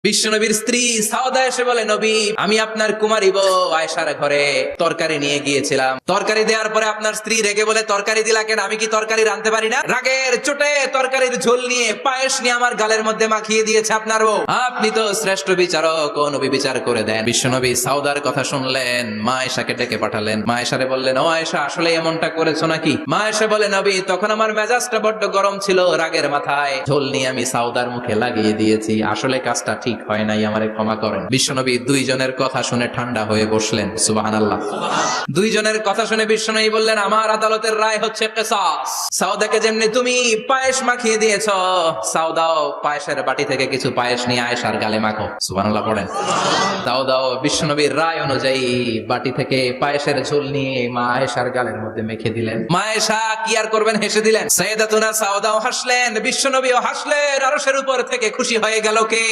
বিশ্বনবীর স্ত্রী সাউদা এসে বলে, নবী, আমি আপনার কুমারী বউ আয়েশার ঘরে তরকারি নিয়ে গিয়েছিলাম। তরকারি দেওয়ার পরে আপনার স্ত্রী রেগে বলে, তরকারি দিলা কেন? আমি কি তরকারি রাঁধতে পারি না? রাগের চোটে তরকারির ঝোল নিয়ে পায়েস নিয়ে আমার গালের মধ্যে মাখিয়ে দিয়েছে আপনার বউ। আপনি তো শ্রেষ্ঠ বিচারক, ও নবী বিচার করে দেন। বিশ্বনবী সাউদার কথা শুনলেন, মা আয়েশাকে ডেকে পাঠালেন। মা আয়েশারে বললেন, ও আয়েশা, আসলে এমনটা করেছো নাকি? মা আয়েশা বলে, নবী, তখন আমার মেজাজটা বড্ড গরম ছিল, রাগের মাথায় ঝোল নিয়ে আমি সাউদার মুখে লাগিয়ে দিয়েছি। আসলে কাজটা ঠিক হয় নাই, আমারে ক্ষমা করেন। বিশ্বনবী দুইজনের কথা শুনে ঠান্ডা হয়ে বসলেন। সুবহানাল্লাহ। দুইজনের কথা শুনে বিশ্বনবী বললেন, আমার আদালতের রায় হচ্ছে কিসাস। সাউদাকে যেমনি তুমি পায়েস মাখিয়ে দিয়েছো, সাউদাও পায়েসের বাটি থেকে কিছু পায়েস নিয়ে আয়েশার গালে মাখো। সুবহানাল্লাহ পড়েন। সাউদাও বিশ্বনবীর রায় অনুযায়ী বাটি থেকে পায়েসের ঝোল নিয়ে মা আয়েশার গালের মধ্যে মেখে দিলেন। মা আয়েশা কি আর করবেন, হেসে দিলেন। সাইয়েদাতুনা সাউদাও হাসলেন, বিশ্বনবীও হাসলেন। আরশের উপর থেকে খুশি হয়ে গেল কে?